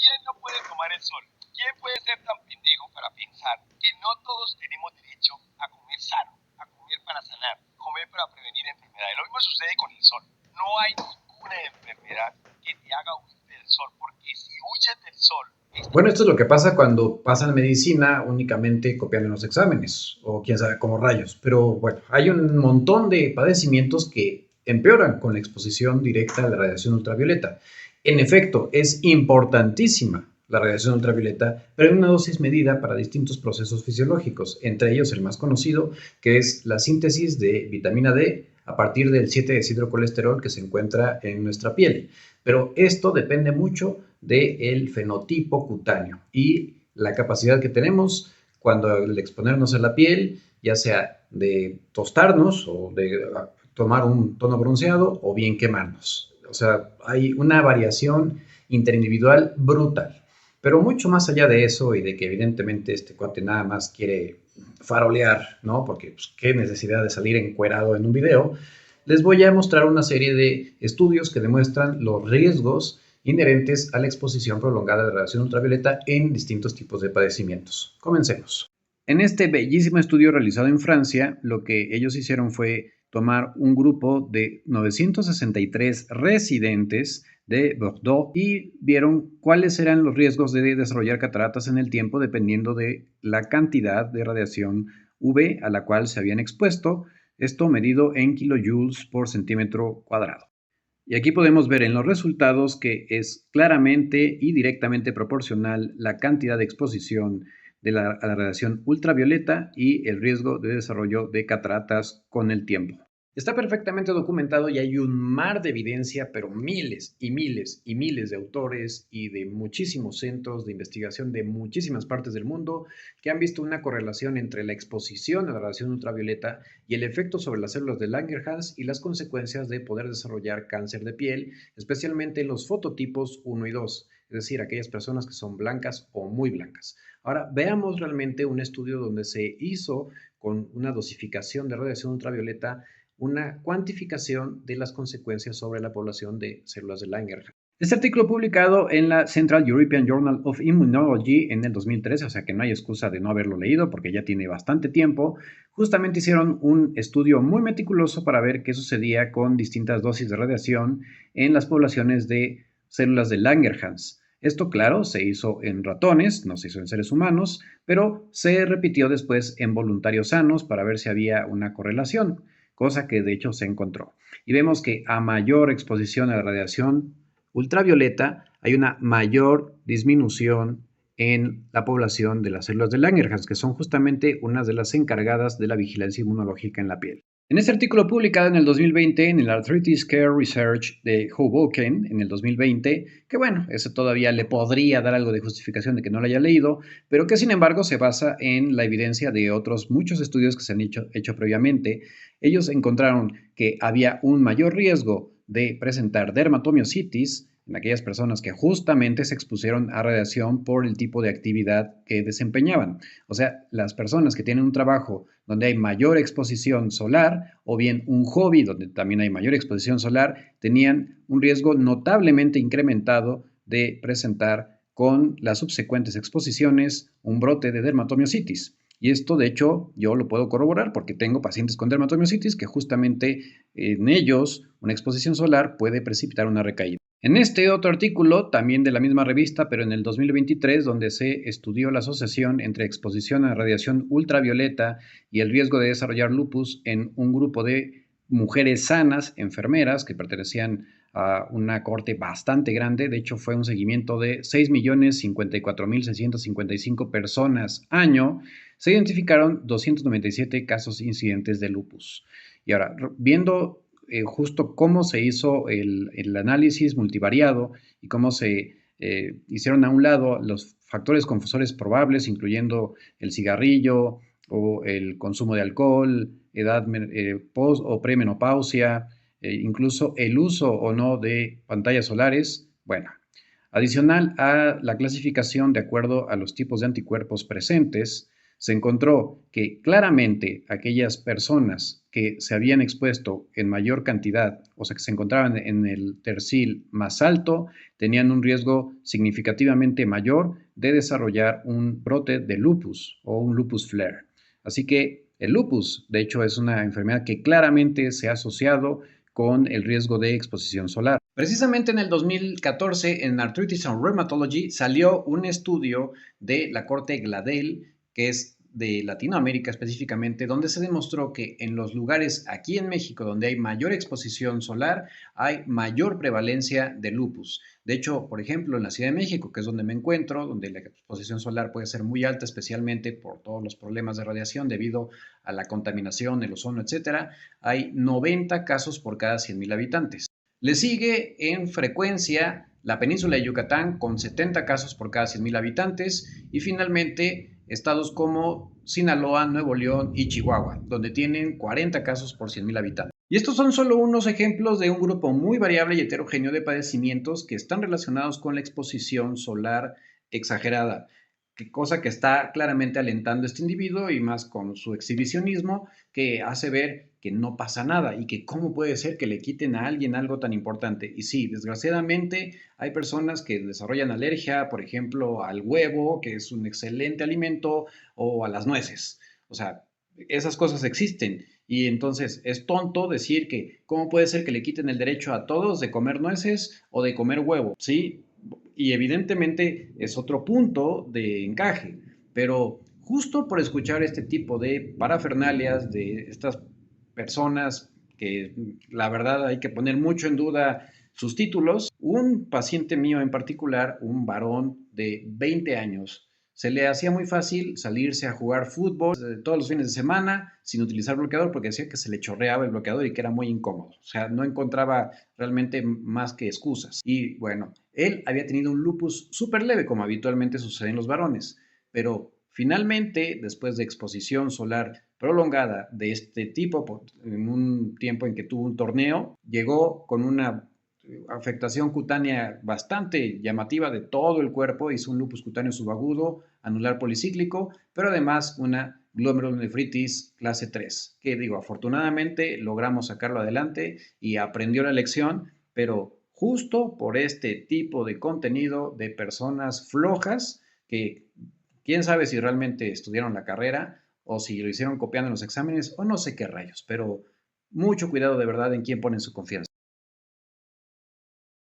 ¿Quién no puede tomar el sol? ¿Quién puede ser tan pendejo para pensar que no todos tenemos derecho a comer sano, a comer para sanar, comer para prevenir enfermedades? Lo mismo sucede con el sol. No hay ninguna enfermedad que te haga huir del sol, porque si huyes del sol... Bueno, esto es lo que pasa cuando pasan medicina únicamente copiando los exámenes, o quién sabe, como rayos. Pero bueno, hay un montón de padecimientos que empeoran con la exposición directa a la radiación ultravioleta. En efecto, es importantísima la radiación ultravioleta, pero en una dosis medida para distintos procesos fisiológicos, entre ellos el más conocido, que es la síntesis de vitamina D a partir del 7-deshidrocolesterol que se encuentra en nuestra piel. Pero esto depende mucho del fenotipo cutáneo y la capacidad que tenemos cuando al exponernos a la piel, ya sea de tostarnos o de tomar un tono bronceado o bien quemarnos. O sea, hay una variación interindividual brutal. Pero mucho más allá de eso y de que evidentemente este cuate nada más quiere farolear, ¿no? Porque pues, qué necesidad de salir encuerado en un video, les voy a mostrar una serie de estudios que demuestran los riesgos inherentes a la exposición prolongada de radiación ultravioleta en distintos tipos de padecimientos. Comencemos. En este bellísimo estudio realizado en Francia, lo que ellos hicieron fue tomar un grupo de 963 residentes de Bordeaux y vieron cuáles eran los riesgos de desarrollar cataratas en el tiempo dependiendo de la cantidad de radiación UV a la cual se habían expuesto, esto medido en kilojoules por centímetro cuadrado. Y aquí podemos ver en los resultados que es claramente y directamente proporcional la cantidad de exposición a la radiación ultravioleta y el riesgo de desarrollo de cataratas con el tiempo. Está perfectamente documentado y hay un mar de evidencia, pero miles y miles y miles de autores y de muchísimos centros de investigación de muchísimas partes del mundo que han visto una correlación entre la exposición a la radiación ultravioleta y el efecto sobre las células de Langerhans y las consecuencias de poder desarrollar cáncer de piel, especialmente en los fototipos 1 y 2, es decir, aquellas personas que son blancas o muy blancas. Ahora, veamos realmente un estudio donde se hizo con una dosificación de radiación ultravioleta una cuantificación de las consecuencias sobre la población de células de Langerhans. Este artículo publicado en la Central European Journal of Immunology en el 2013, o sea que no hay excusa de no haberlo leído porque ya tiene bastante tiempo, justamente hicieron un estudio muy meticuloso para ver qué sucedía con distintas dosis de radiación en las poblaciones de células de Langerhans. Esto, claro, se hizo en ratones, no se hizo en seres humanos, pero se repitió después en voluntarios sanos para ver si había una correlación, cosa que de hecho se encontró. Y vemos que a mayor exposición a la radiación ultravioleta hay una mayor disminución en la población de las células de Langerhans, que son justamente unas de las encargadas de la vigilancia inmunológica en la piel. En este artículo publicado en el 2020 en el Arthritis Care Research de Hoboken, en el 2020, que bueno, ese todavía le podría dar algo de justificación de que no lo haya leído, pero que sin embargo se basa en la evidencia de otros muchos estudios que se han hecho previamente. Ellos encontraron que había un mayor riesgo de presentar dermatomiositis en aquellas personas que justamente se expusieron a radiación por el tipo de actividad que desempeñaban. O sea, las personas que tienen un trabajo donde hay mayor exposición solar o bien un hobby donde también hay mayor exposición solar, tenían un riesgo notablemente incrementado de presentar con las subsecuentes exposiciones un brote de dermatomiositis. Y esto, de hecho, yo lo puedo corroborar porque tengo pacientes con dermatomiositis que justamente en ellos una exposición solar puede precipitar una recaída. En este otro artículo, también de la misma revista, pero en el 2023, donde se estudió la asociación entre exposición a radiación ultravioleta y el riesgo de desarrollar lupus en un grupo de mujeres sanas, enfermeras, que pertenecían a una cohorte bastante grande, de hecho fue un seguimiento de 6.054.655 personas año, se identificaron 297 casos incidentes de lupus. Y ahora, viendo justo cómo se hizo el análisis multivariado y cómo se hicieron a un lado los factores confusores probables, incluyendo el cigarrillo o el consumo de alcohol, edad post o premenopausia, incluso el uso o no de pantallas solares. Bueno, adicional a la clasificación de acuerdo a los tipos de anticuerpos presentes, se encontró que claramente aquellas personas que se habían expuesto en mayor cantidad, o sea, que se encontraban en el tercil más alto, tenían un riesgo significativamente mayor de desarrollar un brote de lupus o un lupus flare. Así que el lupus, de hecho, es una enfermedad que claramente se ha asociado con el riesgo de exposición solar. Precisamente en el 2014, en Arthritis and Rheumatology, salió un estudio de la corte Gladel, que es de Latinoamérica específicamente, donde se demostró que en los lugares aquí en México donde hay mayor exposición solar, hay mayor prevalencia de lupus. De hecho, por ejemplo, en la Ciudad de México, que es donde me encuentro, donde la exposición solar puede ser muy alta, especialmente por todos los problemas de radiación debido a la contaminación, el ozono, etcétera, hay 90 casos por cada 100,000 habitantes. Le sigue en frecuencia la península de Yucatán con 70 casos por cada 100,000 habitantes y finalmente estados como Sinaloa, Nuevo León y Chihuahua, donde tienen 40 casos por 100,000 habitantes. Y estos son solo unos ejemplos de un grupo muy variable y heterogéneo de padecimientos que están relacionados con la exposición solar exagerada, cosa que está claramente alentando a este individuo y más con su exhibicionismo que hace ver que no pasa nada y que cómo puede ser que le quiten a alguien algo tan importante. Y sí, desgraciadamente hay personas que desarrollan alergia, por ejemplo, al huevo, que es un excelente alimento, o a las nueces. O sea, esas cosas existen. Y entonces es tonto decir que cómo puede ser que le quiten el derecho a todos de comer nueces o de comer huevo, ¿sí? Y evidentemente es otro punto de encaje, pero justo por escuchar este tipo de parafernalias de estas personas que la verdad hay que poner mucho en duda sus títulos, un paciente mío en particular, un varón de 20 años, se le hacía muy fácil salirse a jugar fútbol todos los fines de semana sin utilizar bloqueador porque decía que se le chorreaba el bloqueador y que era muy incómodo. O sea, no encontraba realmente más que excusas. Y bueno, él había tenido un lupus súper leve, como habitualmente sucede en los varones, pero finalmente, después de exposición solar prolongada de este tipo, en un tiempo en que tuvo un torneo, llegó con una afectación cutánea bastante llamativa de todo el cuerpo, hizo un lupus cutáneo subagudo, anular policíclico, pero además una glomerulonefritis clase 3, que digo, afortunadamente logramos sacarlo adelante y aprendió la lección, pero justo por este tipo de contenido de personas flojas que quién sabe si realmente estudiaron la carrera o si lo hicieron copiando en los exámenes o no sé qué rayos, pero mucho cuidado de verdad en quién ponen su confianza.